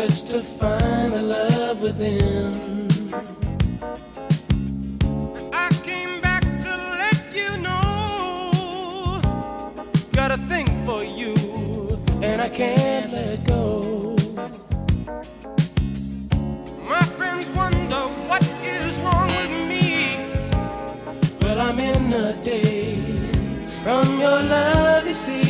search to find the love within. I came back to let you know, got a thing for you, and I can't let go. My friends wonder what is wrong with me. Well, I'm in a daze from your love, you see.